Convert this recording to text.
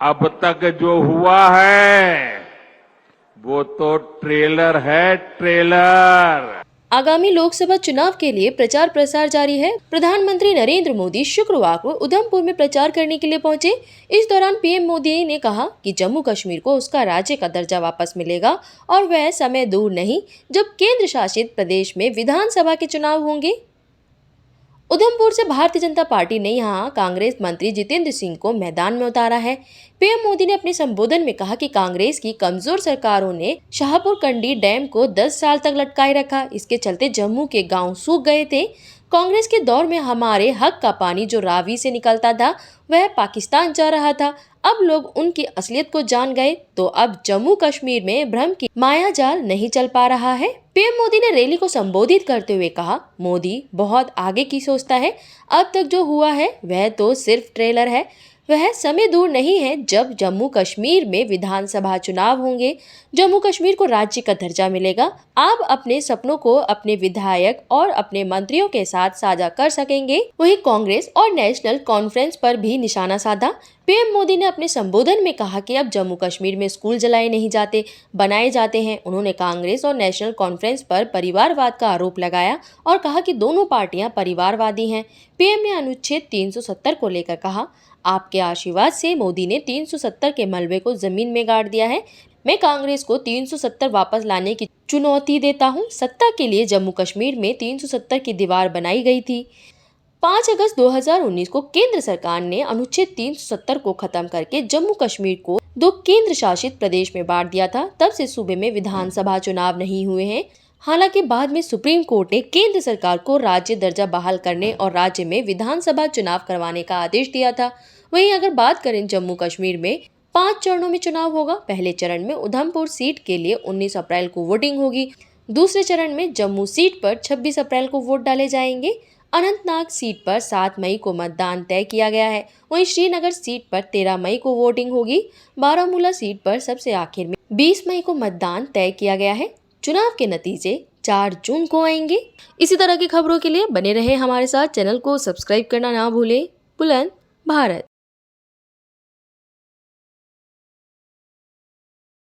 अब तक जो हुआ है वो तो ट्रेलर है, ट्रेलर। आगामी लोकसभा चुनाव के लिए प्रचार प्रसार जारी है। प्रधानमंत्री नरेंद्र मोदी शुक्रवार को उधमपुर में प्रचार करने के लिए पहुंचे। इस दौरान पीएम मोदी ने कहा कि जम्मू कश्मीर को उसका राज्य का दर्जा वापस मिलेगा और वह समय दूर नहीं जब केंद्र शासित प्रदेश में विधानसभा के चुनाव होंगे। उधमपुर से भारतीय जनता पार्टी ने यहां कांग्रेस मंत्री जितेंद्र सिंह को मैदान में उतारा है। पीएम मोदी ने अपने संबोधन में कहा कि कांग्रेस की कमजोर सरकारों ने शाहपुर कंडी डैम को 10 साल तक लटकाए रखा। इसके चलते जम्मू के गांव सूख गए थे। कांग्रेस के दौर में हमारे हक का पानी जो रावी से निकलता था वह पाकिस्तान जा रहा था। अब लोग उनकी असलियत को जान गए तो अब जम्मू कश्मीर में भ्रम की माया जाल नहीं चल पा रहा है। पीएम मोदी ने रैली को संबोधित करते हुए कहा, मोदी बहुत आगे की सोचता है। अब तक जो हुआ है वह तो सिर्फ ट्रेलर है। वह समय दूर नहीं है जब जम्मू कश्मीर में विधानसभा चुनाव होंगे। जम्मू कश्मीर को राज्य का दर्जा मिलेगा। आप अपने सपनों को अपने विधायक और अपने मंत्रियों के साथ साझा कर सकेंगे। वहीं कांग्रेस और नेशनल कॉन्फ्रेंस पर भी निशाना साधा। पीएम मोदी ने अपने संबोधन में कहा कि अब जम्मू कश्मीर में स्कूल जलाए नहीं जाते, बनाए जाते हैं। उन्होंने कांग्रेस और नेशनल कॉन्फ्रेंस पर परिवारवाद का आरोप लगाया और कहा कि दोनों पार्टियां परिवारवादी हैं। पीएम ने अनुच्छेद 370 को लेकर कहा, आपके आशीर्वाद से मोदी ने 370 के मलबे को जमीन में गाड़ दिया है। मैं कांग्रेस को 370 वापस लाने की चुनौती देता हूं। सत्ता के लिए जम्मू कश्मीर में 370 की दीवार बनाई गई थी। 5 अगस्त 2019 को केंद्र सरकार ने अनुच्छेद 370 को खत्म करके जम्मू कश्मीर को 2 केंद्र शासित प्रदेश में बांट दिया था। तब से सूबे में विधानसभा चुनाव नहीं हुए हैं। हालांकि बाद में सुप्रीम कोर्ट ने केंद्र सरकार को राज्य दर्जा बहाल करने और राज्य में विधानसभा चुनाव करवाने का आदेश दिया था। वहीं अगर बात करें जम्मू कश्मीर में 5 चरणों में चुनाव होगा। पहले चरण में उधमपुर सीट के लिए 19 अप्रैल को वोटिंग होगी। दूसरे चरण में जम्मू सीट पर 26 अप्रैल को वोट डाले जाएंगे। अनंतनाग सीट पर 7 मई को मतदान तय किया गया है। वहीं श्रीनगर सीट पर 13 मई को वोटिंग होगी। बारामूला सीट पर सबसे आखिर में 20 मई को मतदान तय किया गया है। चुनाव के नतीजे 4 जून को आएंगे। इसी तरह की खबरों के लिए बने रहे हमारे साथ। चैनल को सब्सक्राइब करना ना भूलें। बुलंद भारत।